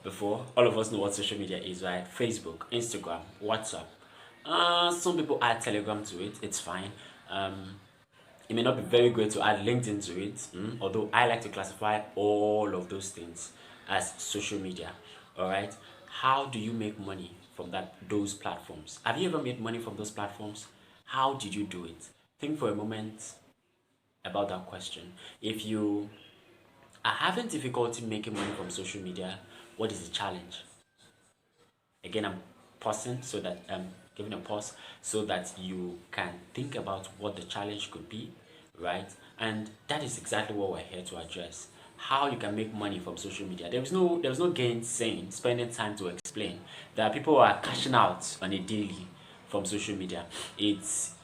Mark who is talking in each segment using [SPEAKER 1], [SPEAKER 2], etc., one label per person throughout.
[SPEAKER 1] before. All of us know what social media is, right? Facebook, Instagram, WhatsApp. Some people add Telegram to it. It's fine. Um, it may not be very great to add LinkedIn to it, although I like to classify all of those things as social media. All right. How do you make money from those platforms? Have you ever made money from those platforms? How did you do it? Think for a moment about that question. If you are having difficulty making money from social media, what is the challenge? Again, I'm pausing so that giving a pause so that you can think about what the challenge could be, right? And that is exactly what we're here to address. How you can make money from social media. There's no gain saying spending time to explain. There are people who are cashing out on a daily from social media. It's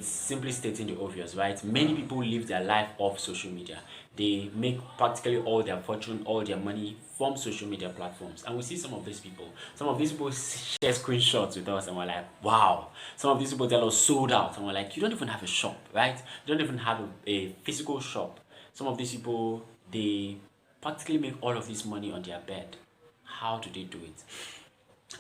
[SPEAKER 1] simply stating the obvious, right? Many people live their life off social media. They make practically all their fortune, all their money from social media platforms. And we see some of these people. Some of these people share screenshots with us and we're like, wow. Some of these people tell us sold out and we're like, you don't even have a shop, right? You don't even have a physical shop. Some of these people, they practically make all of this money on their bed. How do they do it?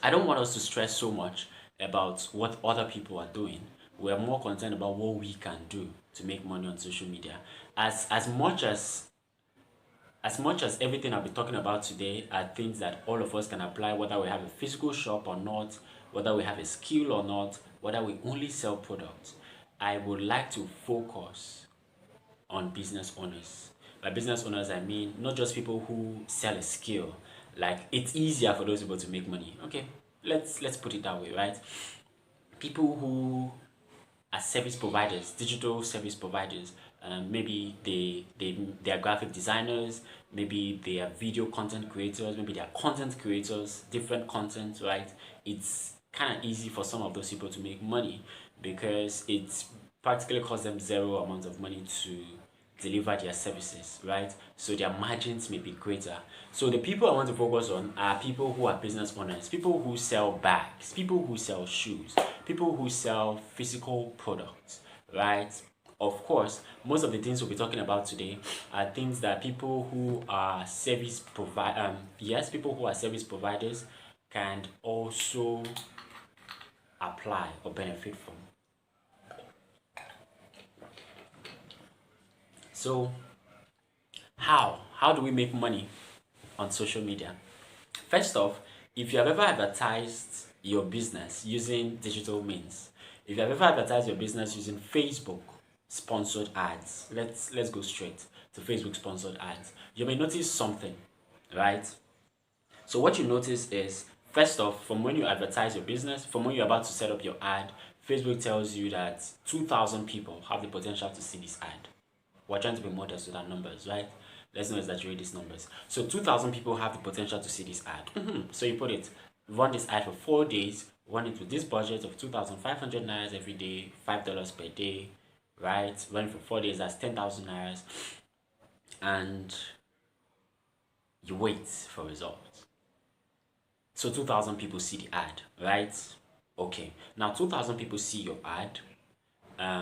[SPEAKER 1] I don't want us to stress so much about what other people are doing. We're more concerned about what we can do to make money on social media. As much as everything I'll be talking about today are things that all of us can apply, whether we have a physical shop or not, whether we have a skill or not, whether we only sell products. I would like to focus on business owners. By business owners, I mean not just people who sell a skill. Like it's easier for those people to make money. Okay, let's put it that way, right? People who are service providers, digital service providers. Maybe they are graphic designers, maybe they are video content creators, maybe they are content creators, different content, right? It's kind of easy for some of those people to make money because it practically costs them zero amount of money to deliver their services, right? So their margins may be greater. So the people I want to focus on are people who are business owners, people who sell bags, people who sell shoes, people who sell physical products, right? Of course, most of the things we'll be talking about today are things that people who are people who are service providers can also apply or benefit from. So how do we make money on social media? First off, if you have ever advertised your business using digital means, if you have ever advertised your business using Facebook sponsored ads, let's go straight to Facebook sponsored ads. You may notice something, right? So what you notice is, first off, from when you advertise your business, from when you're about to set up your ad, Facebook tells you that 2,000 people have the potential to see this ad. We're trying to be modest with our numbers, right? Let's not exaggerate these numbers. So 2,000 people have the potential to see this ad. So you put it, run this ad for 4 days, run it with this budget of 2,500 naira every day, $5 per day, right? Run it for 4 days, that's 10,000 naira, and you wait for results. So 2,000 people see the ad, right? Okay, now 2,000 people see your ad.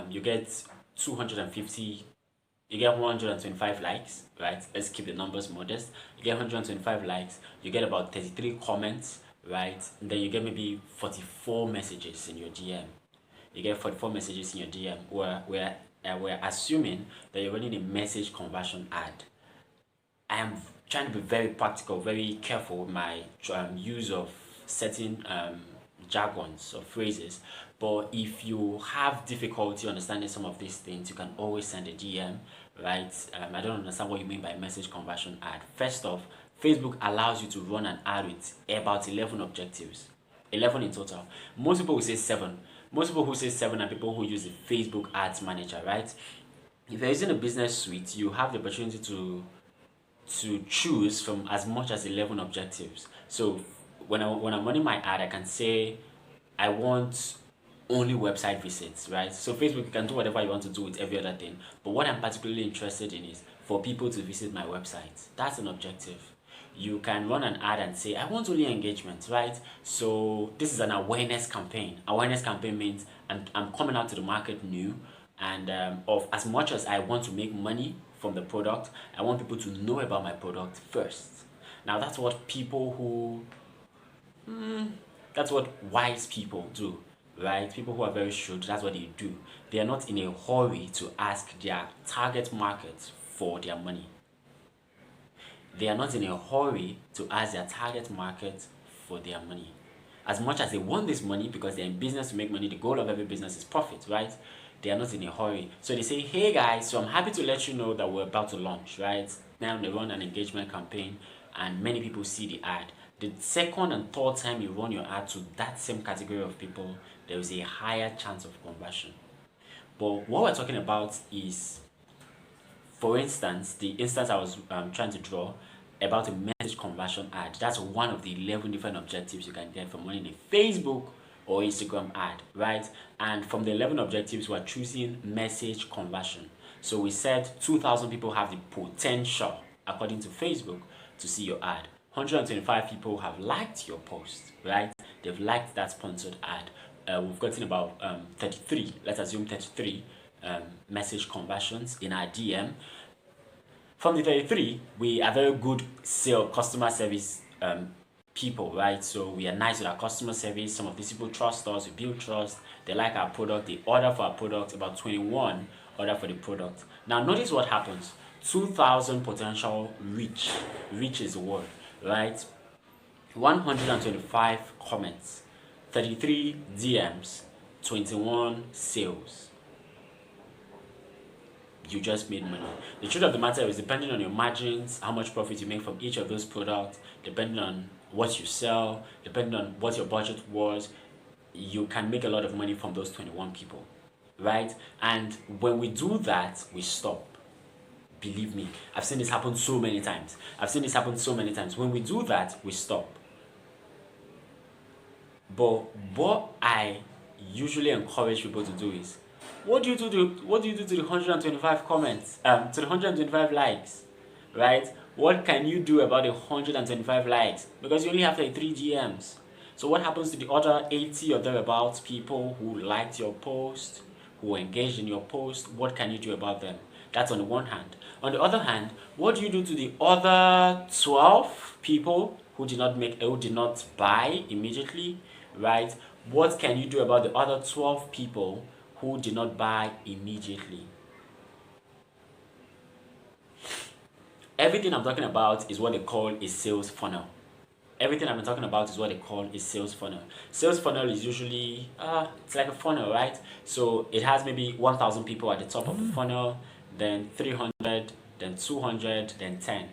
[SPEAKER 1] You get 250, you get 125 likes, right? Let's keep the numbers modest. You get 125 likes, you get about 33 comments, right? And then you get maybe 44 messages in your DM. You get 44 messages in your DM where we're assuming that you're running a message conversion ad. I am trying to be very practical, very careful with my use of certain jargons or phrases. But if you have difficulty understanding some of these things, you can always send a DM, right? I don't understand what you mean by message conversion ad. First off, Facebook allows you to run an ad with about 11 objectives, 11 in total. Most people will say 7. Most people who say 7 are people who use the Facebook Ads Manager, right? If you're using a business suite, you have the opportunity to choose from as much as 11 objectives. So when I'm running my ad, I can say I want only website visits, right? So Facebook, you can do whatever you want to do with every other thing. But what I'm particularly interested in is for people to visit my website. That's an objective. You can run an ad and say, I want only engagement, right? So this is an awareness campaign. Awareness campaign means I'm coming out to the market new, and of as much as I want to make money from the product, I want people to know about my product first. Now that's what that's what wise people do, right? People who are very shrewd, that's what they do. They are not in a hurry to ask their target market for their money. They are not in a hurry to ask their target market for their money. As much as they want this money because they're in business to make money, the goal of every business is profit, right? They are not in a hurry. So they say, hey guys, so I'm happy to let you know that we're about to launch, right? Now they run an engagement campaign and many people see the ad. The second and third time you run your ad to that same category of people, there is a higher chance of conversion. But what we're talking about is, for instance, the instance I was trying to draw about a message conversion ad. That's one of the 11 different objectives you can get from running a Facebook or Instagram ad, right? And from the 11 objectives, we're choosing message conversion. So we said 2,000 people have the potential, according to Facebook, to see your ad. 125 people have liked your post, right? They've liked that sponsored ad. We've gotten about 33, let's assume 33 message conversions in our DM. From the 33, we are very good customer service people, right? So we are nice with our customer service. Some of these people trust us, we build trust, they like our product, they order for our product. About 21 order for the product. Now notice what happens. 2,000 potential reach is the word, right? 125 comments, 33 DMs, 21 sales. You just made money. The truth of the matter is, depending on your margins, how much profit you make from each of those products, depending on what you sell, depending on what your budget was, you can make a lot of money from those 21 people, right? And when we do that, we stop. Believe me, I've seen this happen so many times. When we do that, we stop. But what I usually encourage people to do is, what do you do to the 125 comments, to the 125 likes, right? What can you do about the 125 likes? Because you only have like 3 GMs. So what happens to the other 80 or thereabouts people who liked your post, who engaged in your post? What can you do about them? That's on the one hand. On the other hand, what do you do to the other 12 people who did not buy immediately, right? What can you do about the other 12 people who did not buy immediately? Everything I'm talking about is what they call a sales funnel. Everything I've been talking about is what they call a sales funnel. Sales funnel is usually, it's like a funnel, right? So it has maybe 1,000 people at the top of the funnel, then 300, then 200, then 10,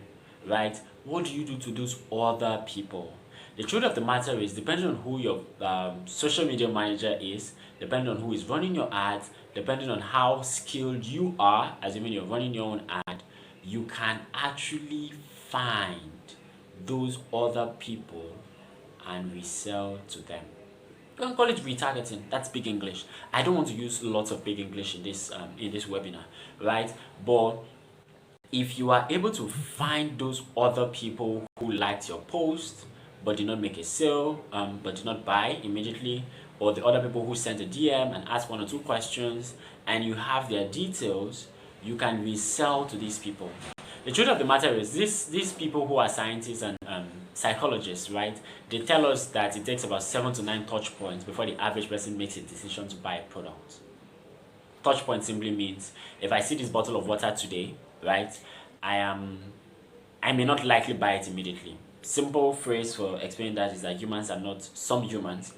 [SPEAKER 1] right? What do you do to those other people? The truth of the matter is, depending on who your social media manager is, depending on who is running your ads, depending on how skilled you are, assuming you're running your own ad, you can actually find those other people and resell to them. You can call it retargeting. That's big English. I don't want to use lots of big English in this webinar, right? But if you are able to find those other people who liked your post but did not make a sale, but did not buy immediately, or the other people who sent a DM and asked 1 or 2 questions, and you have their details, you can resell to these people. The truth of the matter is, these people who are scientists and psychologists, right, they tell us that it takes about 7 to 9 touch points before the average person makes a decision to buy a product. Touch point simply means, if I see this bottle of water today, right, I may not likely buy it immediately. Simple phrase for explaining that is that some humans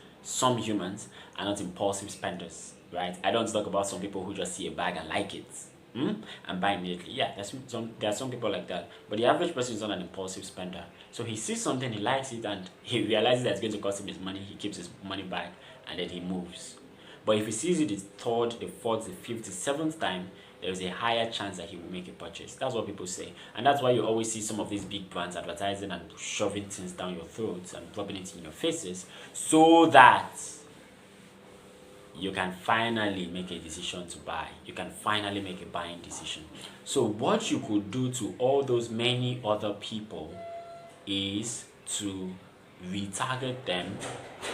[SPEAKER 1] are not impulsive spenders, right? I don't talk about some people who just see a bag and like it and buy immediately. Yeah, there are some people like that, but the average person is not an impulsive spender. So he sees something, he likes it, and he realizes that it's going to cost him his money. He keeps his money back and then he moves. But if he sees it the 3rd, the 4th, the 5th, the 7th time, there is a higher chance that he will make a purchase. That's what people say. And that's why you always see some of these big brands advertising and shoving things down your throats and rubbing it in your faces, so that you can finally make a decision to buy. You can finally make a buying decision. So what you could do to all those many other people is to retarget them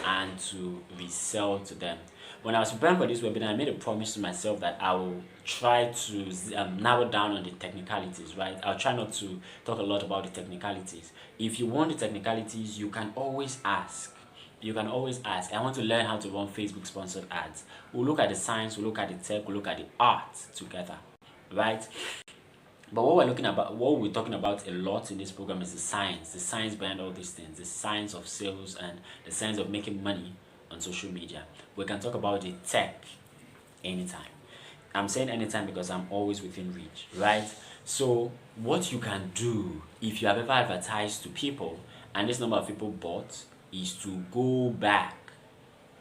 [SPEAKER 1] and to resell to them. When I was preparing for this webinar, I made a promise to myself that I will try to narrow down on the technicalities, right? I'll try not to talk a lot about the technicalities. If you want the technicalities, you can always ask. You can always ask. I want to learn how to run Facebook sponsored ads. We'll look at the science, we'll look at the tech, we'll look at the art together, right? But what we're talking about a lot in this program is the science behind all these things, the science of sales and the science of making money on social media. We can talk about the tech anytime. I'm saying anytime because I'm always within reach, right? So what you can do if you have ever advertised to people and this number of people bought is to go back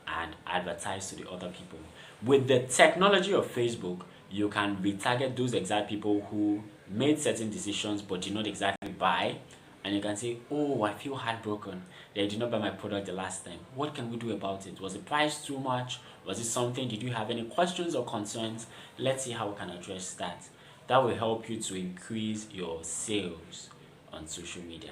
[SPEAKER 1] and advertise to the other people. With the technology of Facebook, you can retarget those exact people who made certain decisions but did not exactly buy, and you can say, oh, I feel heartbroken. They did not buy my product the last time. What can we do about it? Was the price too much? Was it something? Did you have any questions or concerns? Let's see how we can address that. That will help you to increase your sales on social media.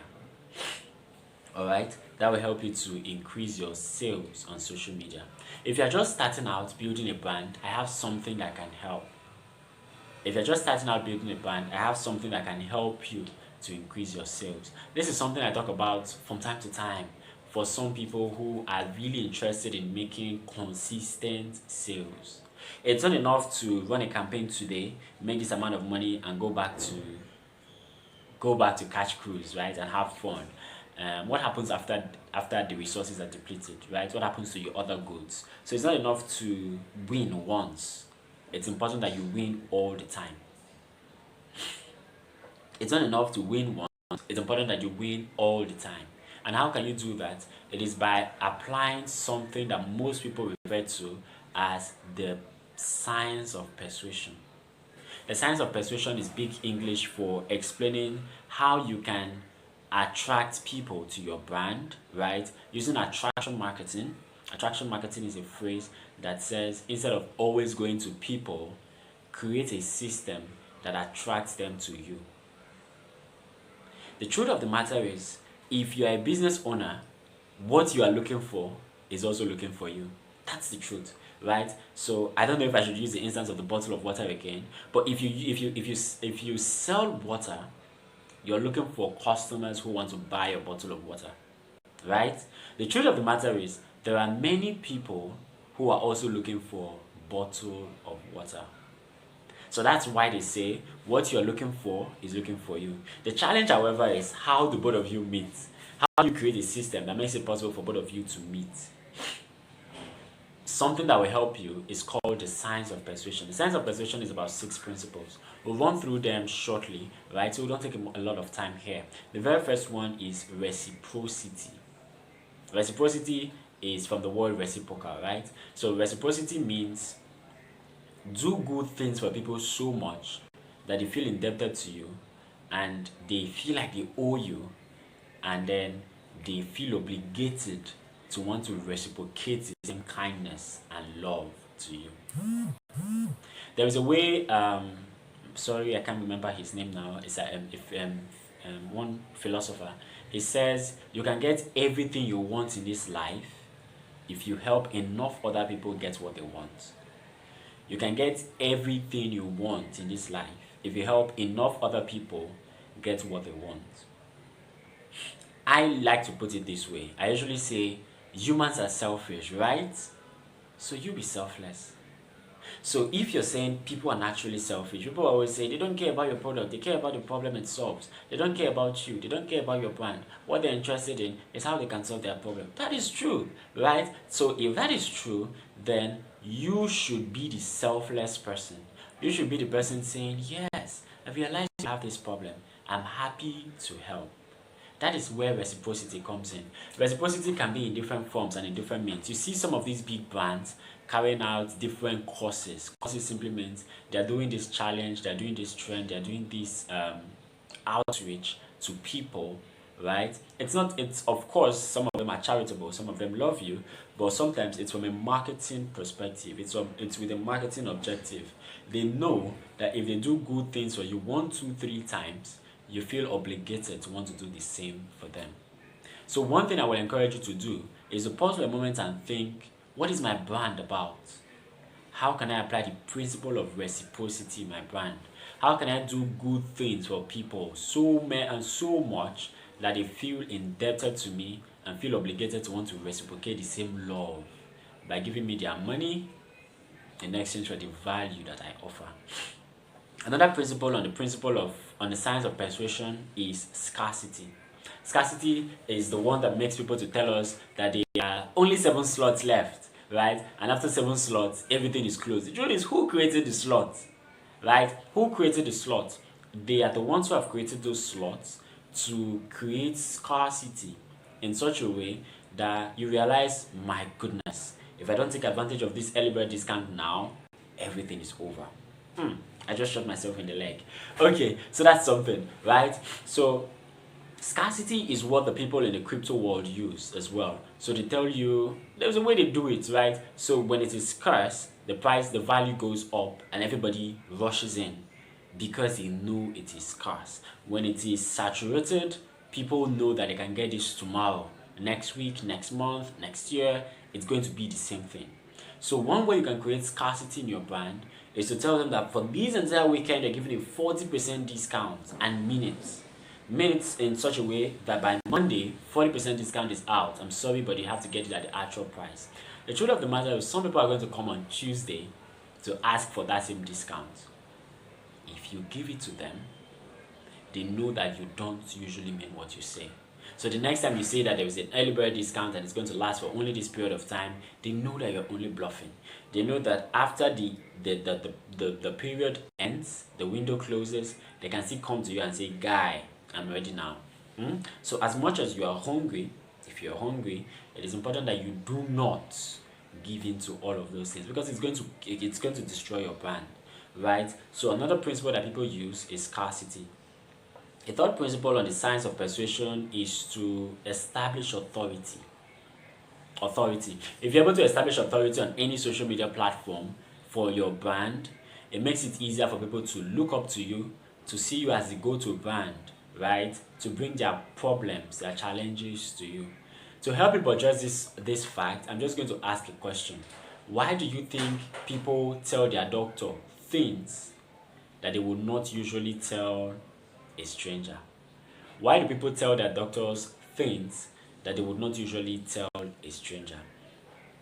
[SPEAKER 1] Alright, that will help you to increase your sales on social media. If you're just starting out building a brand, I have something that can help. If you're just starting out building a brand, I have something that can help you to increase your sales. This is something I talk about from time to time for some people who are really interested in making consistent sales. It's not enough to run a campaign today, make this amount of money, and go back to catch cruise, right, and have fun. What happens after the resources are depleted, right? What happens to your other goods? So it's not enough to win once. It's important that you win all the time. It's not enough to win once. It's important that you win all the time. And how can you do that? It is by applying something that most people refer to as the science of persuasion. The science of persuasion is big English for explaining how you can attract people to your brand, right? Using attraction marketing. Attraction marketing is a phrase that says instead of always going to people, create a system that attracts them to you. The truth of the matter is, if you are a business owner, what you are looking for is also looking for you. That's the truth, right? So I don't know if I should use the instance of the bottle of water again, but if you sell water, you're looking for customers who want to buy a bottle of water, right? The truth of the matter is there are many people who are also looking for bottle of water. So that's why they say what you're looking for is looking for you. The challenge, however, is how do both of you meet? How do you create a system that makes it possible for both of you to meet? Something that will help you is called the science of persuasion. The science of persuasion is about 6 principles. We'll run through them shortly, right? So we don't take a lot of time here. The very first one is reciprocity. Reciprocity is from the word reciprocal, right? So reciprocity means do good things for people so much that they feel indebted to you and they feel like they owe you, and then they feel obligated to want to reciprocate the same kindness and love to you. There is a way, sorry, I can't remember his name now. It's one philosopher. He says you can get everything you want in this life if you help enough other people get what they want. You can get everything you want in this life if you help enough other people get what they want. I like to put it this way. I usually say humans are selfish, right? So you be selfless. So if you're saying people are naturally selfish, people always say they don't care about your product, they care about the problem it solves. They don't care about you, they don't care about your brand. What they're interested in is how they can solve their problem. That is true, right? So if that is true, then you should be the selfless person. You should be the person saying, yes, I realize you have this problem. I'm happy to help. That is where reciprocity comes in. Reciprocity can be in different forms and in different means. You see some of these big brands carrying out different courses. Courses simply means they're doing this challenge, they're doing this trend, they're doing this outreach to people, right? It's of course, some of them are charitable, some of them love you, but sometimes it's from a marketing perspective. It's with a marketing objective. They know that if they do good things for you 1, 2, 3 times, you feel obligated to want to do the same for them. So one thing I would encourage you to do is to pause for a moment and think, What is my brand about? How can I apply the principle of reciprocity in my brand? How can I do good things for people so much that they feel indebted to me and feel obligated to want to reciprocate the same love by giving me their money in exchange for the value that I offer? Another principle of on the science of persuasion is scarcity. Scarcity is the one that makes people to tell us that there are only 7 slots left, right? And after 7 slots, everything is closed. The truth is, who created the slot, right? Who created the slot? They are the ones who have created those slots to create scarcity in such a way that you realize, my goodness, if I don't take advantage of this early bird discount now, everything is over. I just shot myself in the leg. Okay, so that's something, right? So scarcity is what the people in the crypto world use as well. So they tell you there's a way they do it, right? So when it is scarce, the value goes up and everybody rushes in because they know it is scarce. When it is saturated, people know that they can get this tomorrow, next week, next month, next year. It's going to be the same thing. So one way you can create scarcity in your brand is to tell them that for this entire weekend, you're giving a 40% discount and minutes. Minutes in such a way that by Monday, 40% discount is out. I'm sorry, but you have to get it at the actual price. The truth of the matter is some people are going to come on Tuesday to ask for that same discount. If you give it to them, they know that you don't usually mean what you say. So the next time you say that there is an early bird discount and it's going to last for only this period of time, they know that you're only bluffing. They know that after the period ends, the window closes, they can still come to you and say, guy, I'm ready now. So as much as you are hungry, if you're hungry, it is important that you do not give in to all of those things because it's going to destroy your brand, right? So another principle that people use is scarcity. A third principle on the science of persuasion is to establish authority. If you're able to establish authority on any social media platform for your brand, it makes it easier for people to look up to you, to see you as the go-to brand, right? To bring their problems, their challenges to you. To help people address this fact, I'm just going to ask a question. Why do you think people tell their doctor things that they would not usually tell a stranger? Why do people tell their doctors things that they would not usually tell a stranger?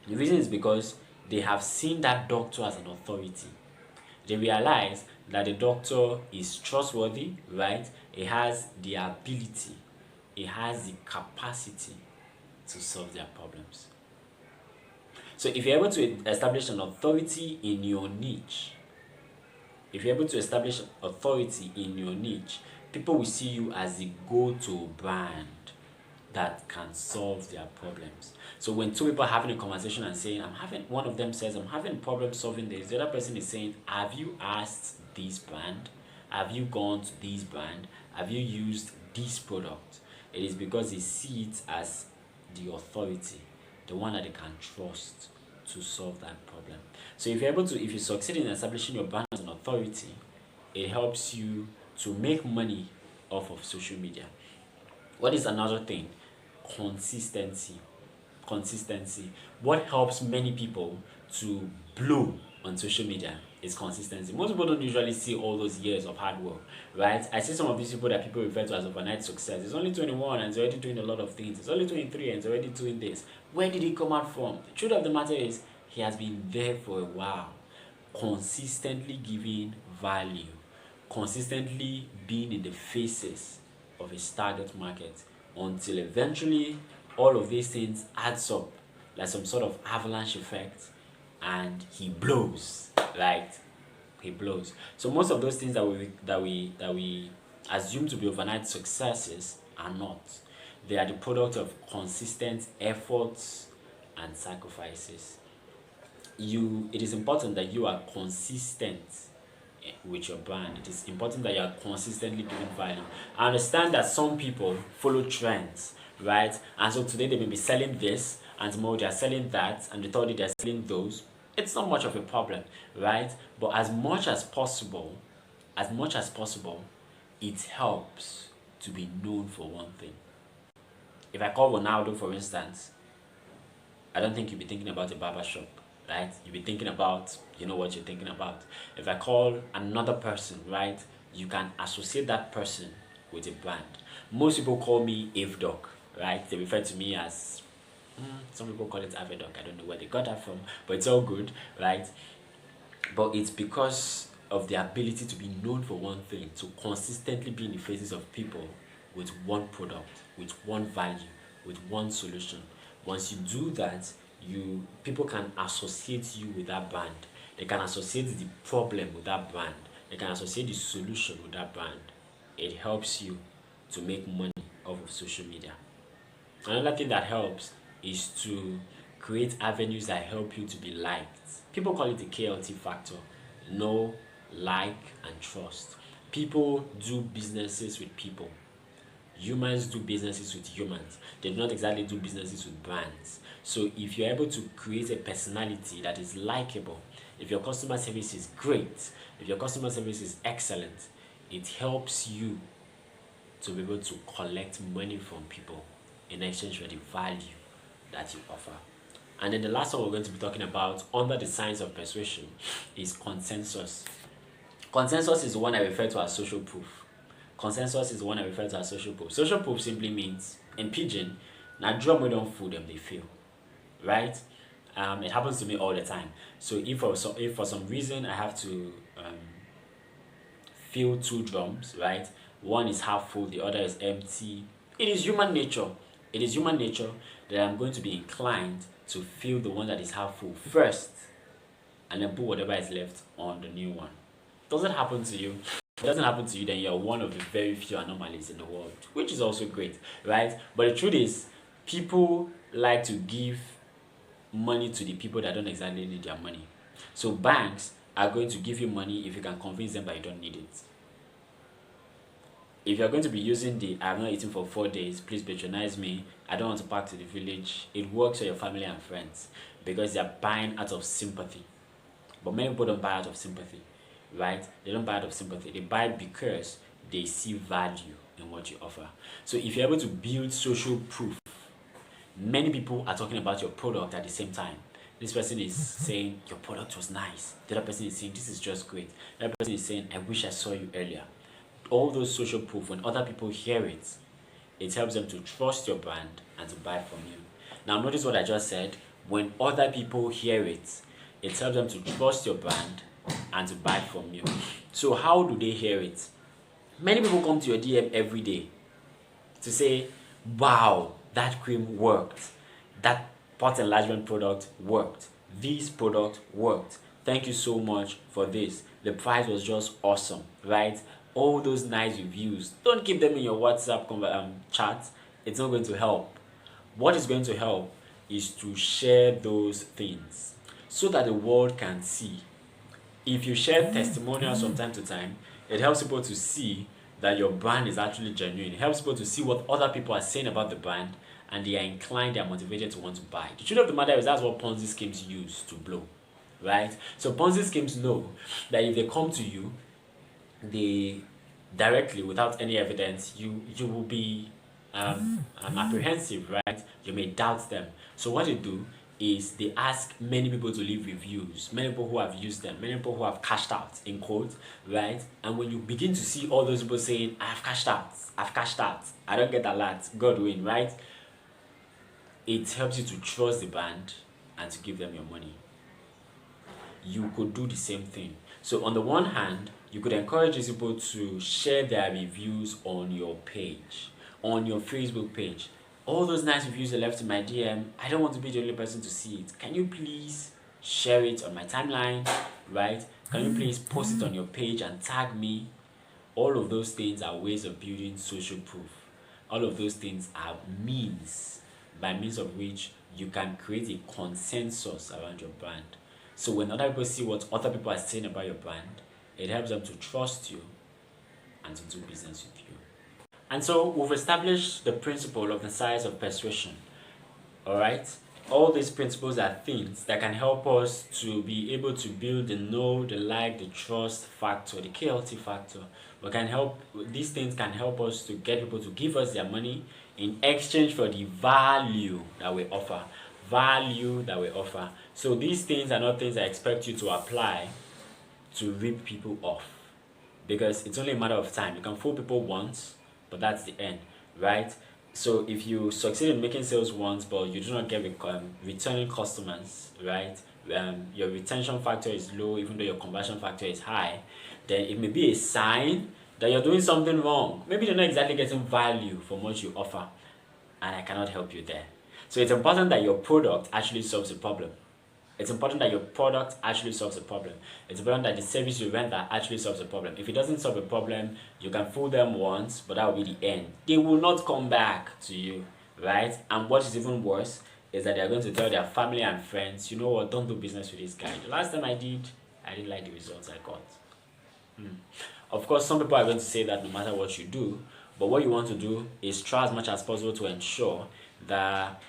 [SPEAKER 1] The reason is because they have seen that doctor as an authority. They realize that the doctor is trustworthy, right? He has the ability, he has the capacity to solve their problems. So if you're able to establish an authority in your niche, people will see you as the go-to brand that can solve their problems. So when two people are having a conversation and saying, one of them says, I'm having problem solving this, the other person is saying, have you asked this brand? Have you gone to this brand? Have you used this product? It is because they see it as the authority, the one that they can trust to solve that problem. So if you succeed in establishing your brand as an authority, it helps you to make money off of social media. What is another thing? Consistency. What helps many people to blow on social media is consistency. Most people don't usually see all those years of hard work, right? I see some of these people that people refer to as overnight success. It's only 21 and he's already doing a lot of things. It's only 23 and he's already doing this. Where did he come out from? The truth of the matter is he has been there for a while, consistently giving value, consistently being in the faces of his target market until eventually all of these things adds up like some sort of avalanche effect and he blows, right? He blows. So most of those things that we assume to be overnight successes are not. They are the product of consistent efforts and sacrifices. It is important that you are consistent with your brand. It is important that you are consistently giving value. I understand that some people follow trends, right? And so today they may be selling this, and tomorrow they are selling that, and the third day they are selling those. It's not much of a problem, right? But as much as possible, it helps to be known for one thing. If I call Ronaldo, for instance, I don't think you'll be thinking about a barber shop, right? You'll be thinking about, you know what you're thinking about. If I call another person, right, you can associate that person with a brand. Most people call me Avdog, right? They refer to me as, some people call it Avedog. I don't know where they got that from, but it's all good, right? But it's because of the ability to be known for one thing, to consistently be in the faces of people with one product, with one value, with one solution. Once you do that, people can associate you with that brand. They can associate the problem with that brand. They can associate the solution with that brand. It helps you to make money off of social media. Another thing that helps is to create avenues that help you to be liked. People call it the KLT factor: know, like, and trust. People do businesses with people. Humans do businesses with humans. They do not exactly do businesses with brands. So if you're able to create a personality that is likable, if your customer service is great, if your customer service is excellent, it helps you to be able to collect money from people in exchange for the value that you offer. And then the last one we're going to be talking about under the science of persuasion is consensus. Consensus is the one I refer to as social proof. Consensus is the one I refer to as social proof. Social proof simply means, in pidgin, na drum we don't fool them, they feel. Right? It happens to me all the time. So if for some reason I have to fill two drums, right? One is half full, the other is empty. It is human nature. It is human nature that I'm going to be inclined to fill the one that is half full first, and then put whatever is left on the new one. Does it happen to you? If it doesn't happen to you, then you're one of the very few anomalies in the world, which is also great, right? But the truth is, people like to give money to the people that don't exactly need their money. So banks are going to give you money if you can convince them that you don't need it. If you're going to be using the "I've not eaten for 4 days, please patronize me, I don't want to pack to the village," it works for your family and friends because they're buying out of sympathy. But many people don't buy out of sympathy, right? They don't buy out of sympathy. They buy because they see value in what you offer. So if you're able to build social proof, many people are talking about your product at the same time. This person is saying your product was nice. The other person is saying this is just great. The other person is saying I wish I saw you earlier. All those social proof, when other people hear it, it helps them to trust your brand and to buy from you. Now notice what I just said. When other people hear it, it helps them to trust your brand and to buy from you. So how do they hear it? Many people come to your DM every day to say, wow, that cream worked. That pot enlargement product worked. This product worked. Thank you so much for this. The price was just awesome, right? All those nice reviews, don't keep them in your WhatsApp chat. It's not going to help. What is going to help is to share those things so that the world can see. If you share testimonials from time to time, it helps people to see that your brand is actually genuine. It helps people to see what other people are saying about the brand, and they are inclined, they are motivated to want to buy. The truth of the matter is that's what Ponzi schemes use to blow, right? So Ponzi schemes know that if they come to you, they directly, without any evidence, you will be apprehensive, right? You may doubt them. So what they do is they ask many people to leave reviews, many people who have used them, many people who have cashed out, in quotes, right? And when you begin to see all those people saying, I've cashed out, I don't get a lot, God win, right? It helps you to trust the brand and to give them your money. You could do the same thing. So on the one hand, you could encourage these people to share their reviews on your page, on your Facebook page. All those nice reviews are left in my DM. I don't want to be the only person to see it. Can you please share it on my timeline, right? Can you please post it on your page and tag me? All of those things are ways of building social proof. All of those things are means, by means of which you can create a consensus around your brand. So when other people see what other people are saying about your brand, it helps them to trust you and to do business with you. And so we've established the principle of the science of persuasion. All right? All these principles are things that can help us to be able to build the know, the like, the trust factor, the KLT factor. These things can help us to get people to give us their money in exchange for the value that we offer. value that we offer. So these things are not things I expect you to apply to rip people off, because it's only a matter of time. You can fool people once, but that's the end, right? So if you succeed in making sales once, but you do not get returning customers, right? Your retention factor is low, even though your conversion factor is high, then it may be a sign that you're doing something wrong. Maybe you're not exactly getting value from what you offer, and I cannot help you there. So it's important that your product actually solves the problem. It's important that your product actually solves a problem. It's important that the service you render actually solves a problem. If it doesn't solve a problem, you can fool them once, but that will be the end. They will not come back to you, right? And what is even worse is that they're going to tell their family and friends, you know what, don't do business with this guy. The last time I didn't like the results I got. Of course, some people are going to say that no matter what you do, but what you want to do is try as much as possible to ensure that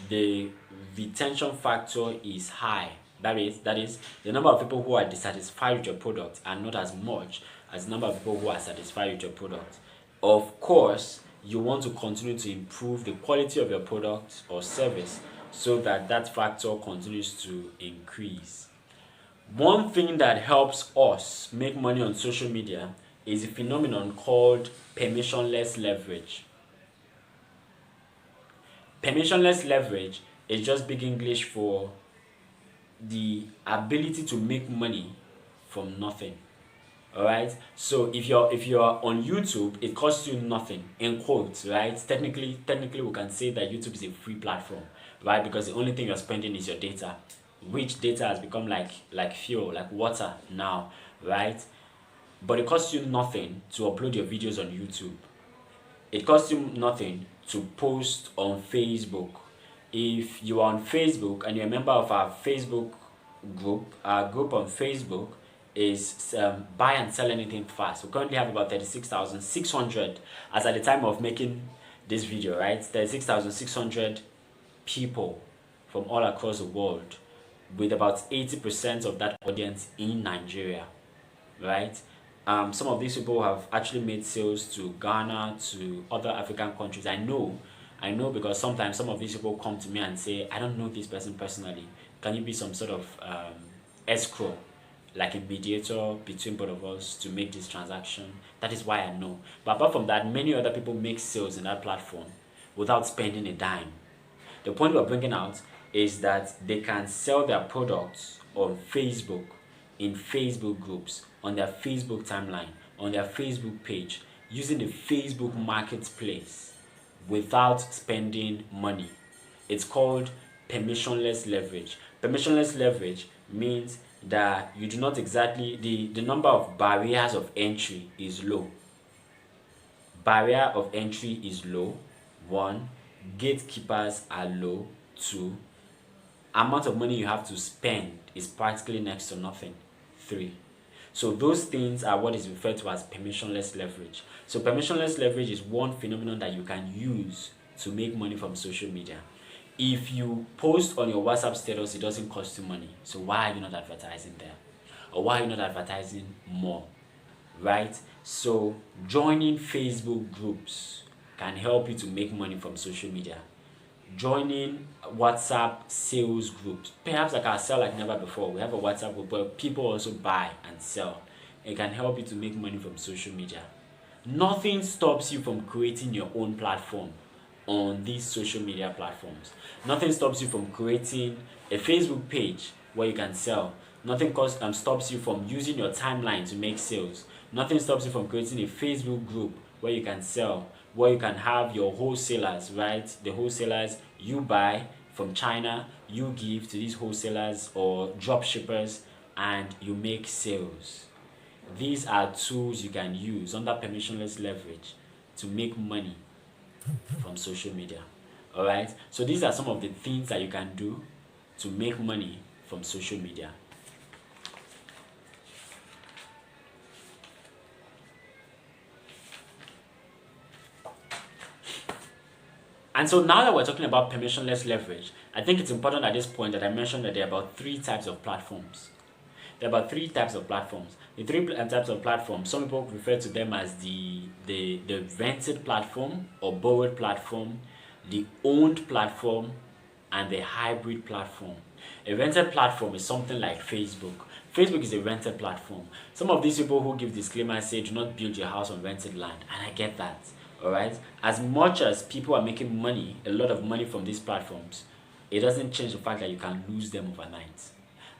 [SPEAKER 1] the retention factor is high. That is the number of people who are dissatisfied with your product are not as much as the number of people who are satisfied with your product. Of course, you want to continue to improve the quality of your product or service so that that factor continues to increase. One thing that helps us make money on social media is a phenomenon called permissionless leverage. Permissionless leverage is just big English for the ability to make money from nothing. Alright? So if you're on YouTube, it costs you nothing, in quotes, right? Technically we can say that YouTube is a free platform, right? Because the only thing you're spending is your data, which data has become like fuel, like water now, right? But it costs you nothing to upload your videos on YouTube. It costs you nothing to post on Facebook. If you are on Facebook and you're a member of our Facebook group, our group on Facebook is buy and sell anything fast. We currently have about 36,600 as at the time of making this video, right? 36,600 people from all across the world, with about 80% of that audience in Nigeria, right? Some of these people have actually made sales to Ghana, to other African countries. I know because sometimes some of these people come to me and say, I don't know this person personally. Can you be some sort of escrow, like a mediator between both of us to make this transaction? That is why I know. But apart from that, many other people make sales in that platform without spending a dime. The point we're bringing out is that they can sell their products on Facebook, in Facebook groups, on their Facebook timeline, on their Facebook page, using the Facebook marketplace without spending money. It's called permissionless leverage. Permissionless leverage means that you do not exactly, the number of barriers of entry is low. Barrier of entry is low. 1. Gatekeepers are low. 2. Amount of money you have to spend is practically next to nothing. 3. So those things are what is referred to as permissionless leverage. So permissionless leverage is one phenomenon that you can use to make money from social media. If you post on your WhatsApp status, it doesn't cost you money. So why are you not advertising there? Or why are you not advertising more? Right? So joining Facebook groups can help you to make money from social media. Joining WhatsApp sales groups, perhaps like our Sell Like Never Before. We have a WhatsApp group where people also buy and sell. It can help you to make money from social media. Nothing stops you from creating your own platform on these social media platforms. Nothing stops you from creating a Facebook page where you can sell. Nothing stops you from using your timeline to make sales. Nothing stops you from creating a Facebook group where you can sell, where you can have your wholesalers, right? The wholesalers, you buy from China, you give to these wholesalers or drop shippers, and you make sales. These are tools you can use under permissionless leverage to make money from social media. All right, so these are some of the things that you can do to make money from social media. And so now that we're talking about permissionless leverage, I think it's important at this point that I mentioned that there are about 3 types of platforms. There are about 3 types of platforms. The 3 types of platforms, some people refer to them as the rented platform or borrowed platform, the owned platform, and the hybrid platform. A rented platform is something like Facebook. Facebook is a rented platform. Some of these people who give disclaimers say do not build your house on rented land, and I get that. Alright? As much as people are making money, a lot of money from these platforms, it doesn't change the fact that you can lose them overnight.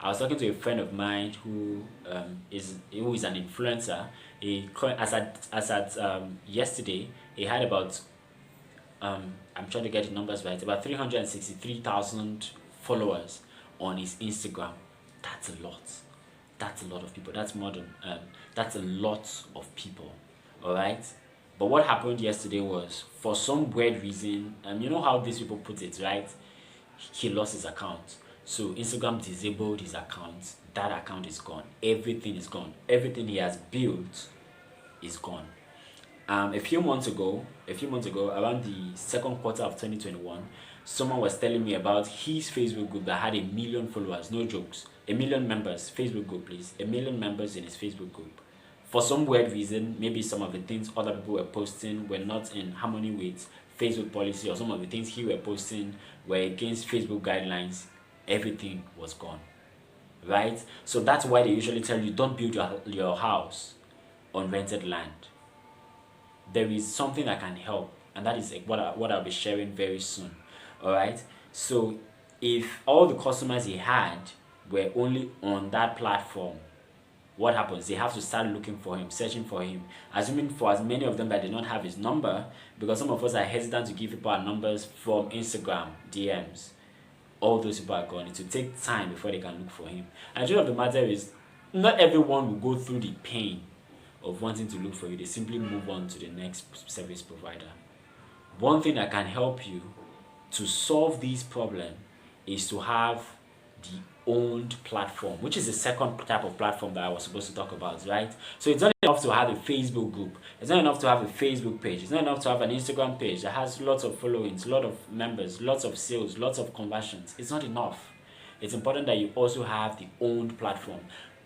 [SPEAKER 1] I was talking to a friend of mine who is an influencer. As at yesterday, he had about I'm trying to get the numbers right, about 363,000 followers on his Instagram. That's a lot. That's a lot of people. That's more than that's a lot of people. All right. But what happened yesterday was, for some weird reason, you know how these people put it, right? He lost his account. So Instagram disabled his account. That account is gone. Everything is gone. Everything he has built is gone. A few months ago, around the second quarter of 2021, someone was telling me about his Facebook group that had 1 million followers. No jokes. 1 million members. Facebook group, please. 1 million members in his Facebook group. For some weird reason, maybe some of the things other people were posting were not in harmony with Facebook policy, or some of the things he were posting were against Facebook guidelines. Everything was gone. Right? So that's why they usually tell you, don't build your house on rented land. There is something that can help, and that is what I'll be sharing very soon. Alright? So if all the customers he had were only on that platform, what happens? They have to start looking for him, searching for him, assuming for as many of them that did not have his number, because some of us are hesitant to give people our numbers from Instagram DMs. All those people are gone. It will take time before they can look for him. And the truth of the matter is, not everyone will go through the pain of wanting to look for you. They simply move on to the next service provider. One thing that can help you to solve this problem is to have the owned platform, which is the second type of platform that I was supposed to talk about, right? So it's not enough to have a Facebook group. It's not enough to have a Facebook page. It's not enough to have an Instagram page that has lots of followings, a lot of members, lots of sales, lots of conversions. It's not enough. It's important that you also have the owned platform.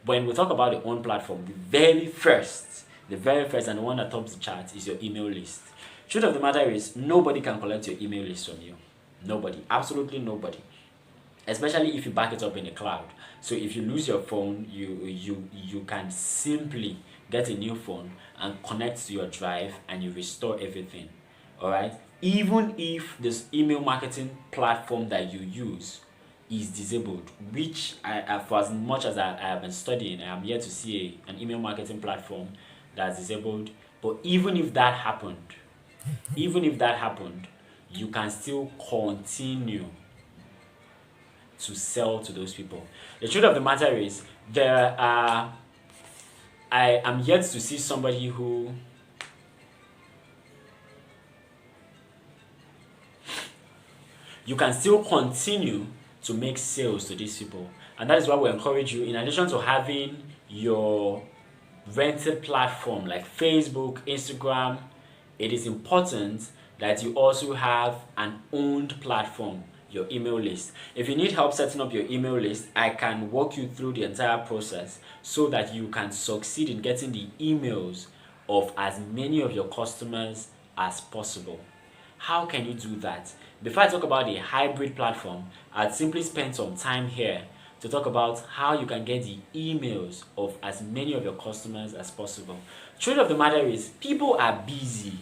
[SPEAKER 1] When we talk about the owned platform, the very first and the one that tops the chart is your email list. Truth of the matter is, nobody can collect your email list from you. Nobody. Absolutely nobody. Especially if you back it up in the cloud. So if you lose your phone, you can simply get a new phone and connect to your drive, and you restore everything. Alright? Even if this email marketing platform that you use is disabled, which for as much as I have been studying, I am yet to see an email marketing platform that's disabled. But even if that happened, you can still continue to sell to those people. The truth of the matter is, I am yet to see somebody who you can still continue to make sales to these people. And that is why we encourage you, in addition to having your rented platform like Facebook, Instagram, it is important that you also have an owned platform, your email list. If you need help setting up your email list, I can walk you through the entire process so that you can succeed in getting the emails of as many of your customers as possible. How can you do that? Before I talk about the hybrid platform, I'd simply spend some time here to talk about how you can get the emails of as many of your customers as possible. Truth of the matter is, people are busy.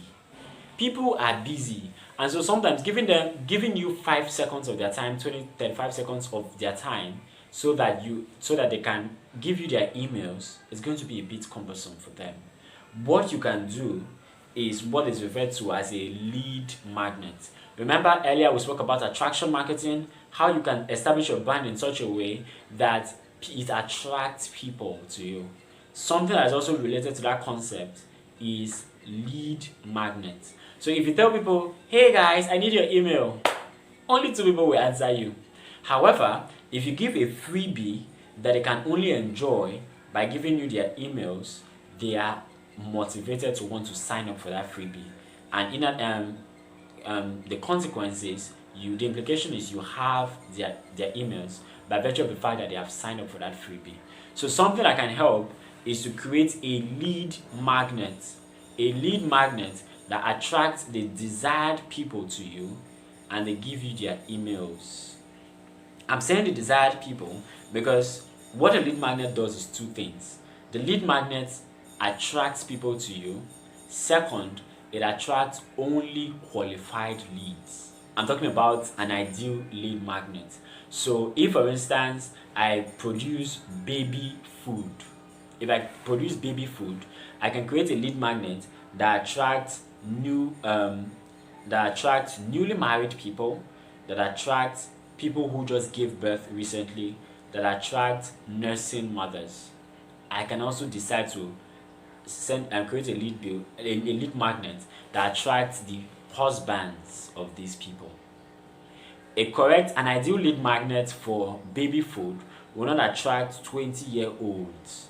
[SPEAKER 1] And so sometimes giving you 5 seconds of their time, 35 seconds of their time, so that they can give you their emails, is going to be a bit cumbersome for them. What you can do is what is referred to as a lead magnet. Remember earlier we spoke about attraction marketing, how you can establish your brand in such a way that it attracts people to you. Something that is also related to that concept is lead magnet. So if you tell people, hey guys, I need your email, only 2 people will answer you. However, if you give a freebie that they can only enjoy by giving you their emails, they are motivated to want to sign up for that freebie. And in that the consequences, the implication is you have their emails by virtue of the fact that they have signed up for that freebie. So something that can help is to create a lead magnet that attracts the desired people to you, and they give you their emails. I'm saying the desired people because what a lead magnet does is two things. The lead magnet attracts people to you. Second, it attracts only qualified leads. I'm talking about an ideal lead magnet. So if, for instance, I produce baby food, I can create a lead magnet that attracts newly married people, that attracts people who just gave birth recently, that attract nursing mothers. I can also decide to send and create a lead magnet that attracts the husbands of these people. An ideal lead magnet for baby food will not attract 20-year-olds,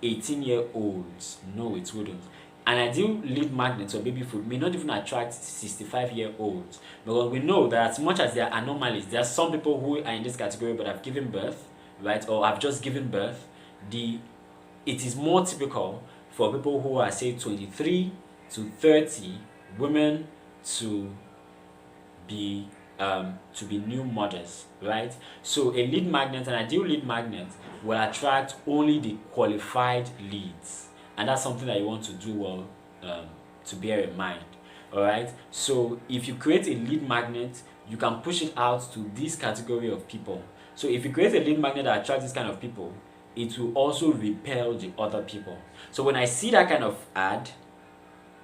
[SPEAKER 1] 18-year-olds. No, it wouldn't. An ideal lead magnet for baby food may not even attract 65-year-olds, because we know that as much as there are anomalies, there are some people who are in this category but have given birth, right, or have just given birth. It is more typical for people who are, say, 23 to 30, women to be new mothers, right? So a lead magnet, an ideal lead magnet, will attract only the qualified leads, and that's something that you want to do well to bear in mind. All right. So if you create a lead magnet, you can push it out to this category of people. So if you create a lead magnet that attracts this kind of people, it will also repel the other people. So when I see that kind of ad,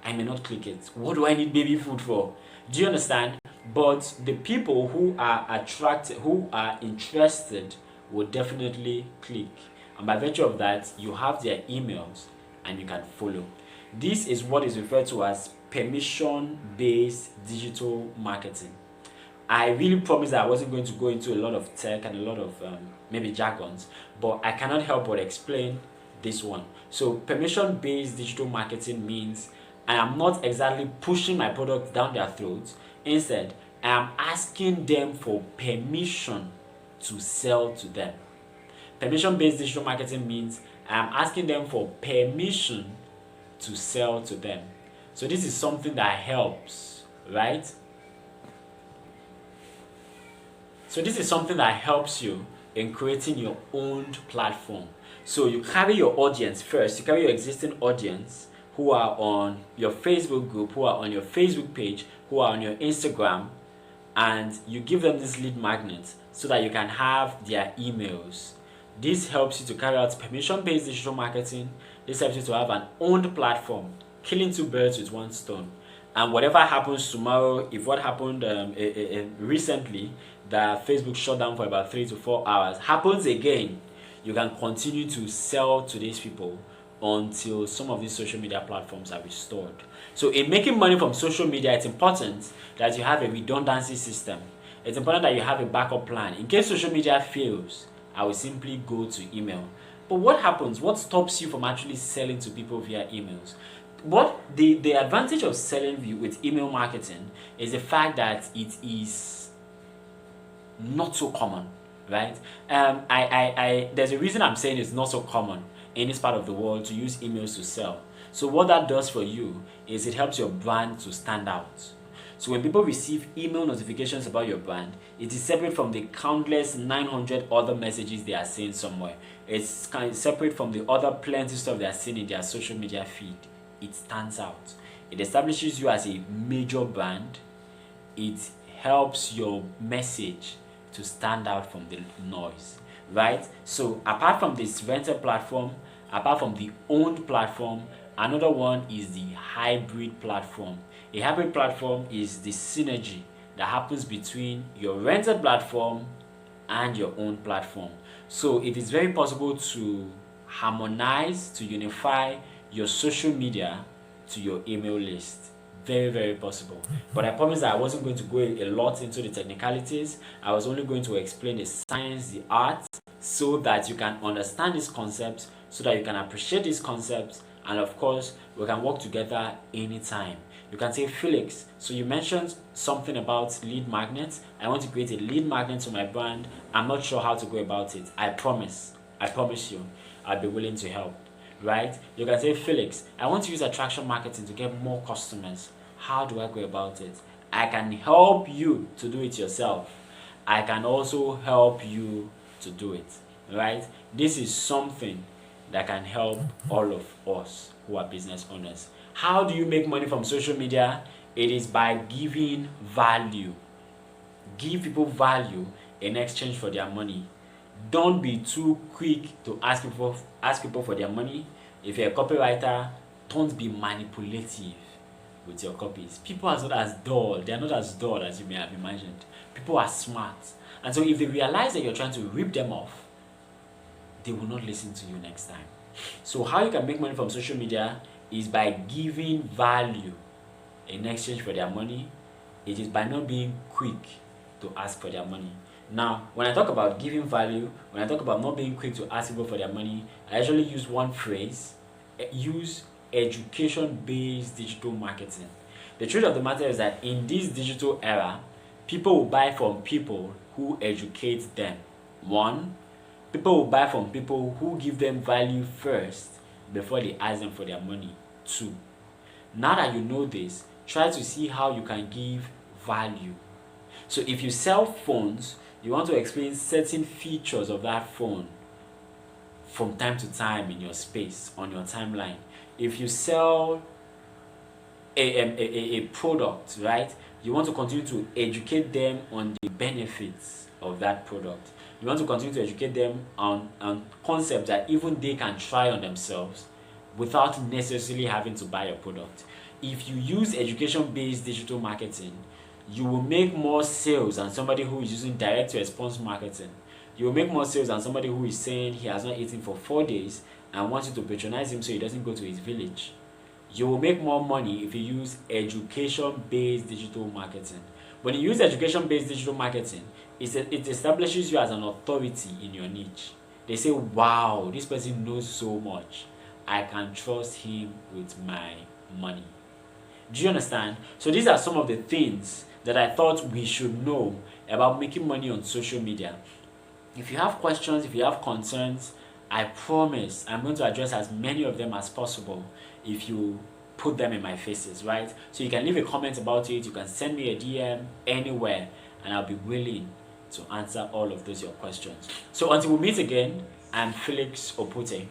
[SPEAKER 1] I may not click it. What do I need baby food for? Do you understand? But the people who are attracted, who are interested, will definitely click. And by virtue of that, you have their emails and you can follow. This is what is referred to as permission-based digital marketing. I really promised that I wasn't going to go into a lot of tech and a lot of maybe jargons, but I cannot help but explain this one. So permission-based digital marketing means I am not exactly pushing my product down their throats. Instead, I am asking them for permission to sell to them. Permission-based digital marketing means I am asking them for permission to sell to them. So this is something that helps, right? So this is something that helps you in creating your own platform. So you carry your audience first, you carry your existing audience who are on your Facebook group, who are on your Facebook page, who are on your Instagram, and you give them this lead magnet so that you can have their emails. This helps you to carry out permission-based digital marketing. This helps you to have an owned platform, killing two birds with one stone. And whatever happens tomorrow, if what happened recently, that Facebook shut down for about 3 to 4 hours, happens again, you can continue to sell to these people until some of these social media platforms are restored. So in making money from social media, it's important that you have a redundancy system. It's important that you have a backup plan. In case social media fails, I will simply go to email. But what happens? What stops you from actually selling to people via emails? What the advantage of selling with email marketing is the fact that it is not so common, right? There's a reason I'm saying it's not so common in this part of the world to use emails to sell. So what that does for you is it helps your brand to stand out. So when people receive email notifications about your brand, it is separate from the countless 900 other messages they are seeing somewhere. It's kind of separate from the other plenty stuff they are seeing in their social media feed. It stands out. It establishes you as a major brand. It helps your message to stand out from the noise, right? So apart from this rented platform, apart from the owned platform, another one is the hybrid platform. A hybrid platform is the synergy that happens between your rented platform and your own platform. So it is very possible to harmonize, to unify your social media to your email list. Very, very possible. But I promised that I wasn't going to go a lot into the technicalities. I was only going to explain the science, the art, so that you can understand these concepts, so that you can appreciate these concepts, and of course, we can work together anytime. You can say, Felix, so you mentioned something about lead magnets. I want to create a lead magnet to my brand. I'm not sure how to go about it. I promise you, I'll be willing to help. Right? You can say, Felix, I want to use attraction marketing to get more customers. How do I go about it? I can help you to do it yourself. I can also help you to do it, right? This is something that can help all of us who are business owners. How do you make money from social media? It is by giving value. Give people value in exchange for their money. Don't be too quick to ask people for their money. If you're a copywriter, don't be manipulative with your copies. People are not as dull. They are not as dull as you may have imagined. People are smart. And so if they realize that you're trying to rip them off, they will not listen to you next time. So how you can make money from social media is by giving value in exchange for their money. It is by not being quick to ask for their money. Now, when I talk about giving value, when I talk about not being quick to ask people for their money, I actually use one phrase: use education-based digital marketing. The truth of the matter is that in this digital era, people will buy from people who educate them. One, people will buy from people who give them value first before they ask them for their money. Two, now that you know this, try to see how you can give value. So if you sell phones, you want to explain certain features of that phone from time to time in your space, on your timeline. If you sell a product, right, you want to continue to educate them on the benefits of that product. You want to continue to educate them on concepts that even they can try on themselves without necessarily having to buy your product. If you use education-based digital marketing, you will make more sales than somebody who is using direct response marketing. You will make more sales than somebody who is saying he has not eaten for 4 days and wants you to patronize him so he doesn't go to his village. You will make more money if you use education-based digital marketing. When you use education-based digital marketing, it establishes you as an authority in your niche. They say, wow, this person knows so much. I can trust him with my money. Do you understand? So these are some of the things that I thought we should know about making money on social media. If you have questions, if you have concerns, I promise I'm going to address as many of them as possible if you put them in my faces, right? So you can leave a comment about it, you can send me a DM anywhere, and I'll be willing to answer all of those your questions. So until we meet again, I'm Felix Opute.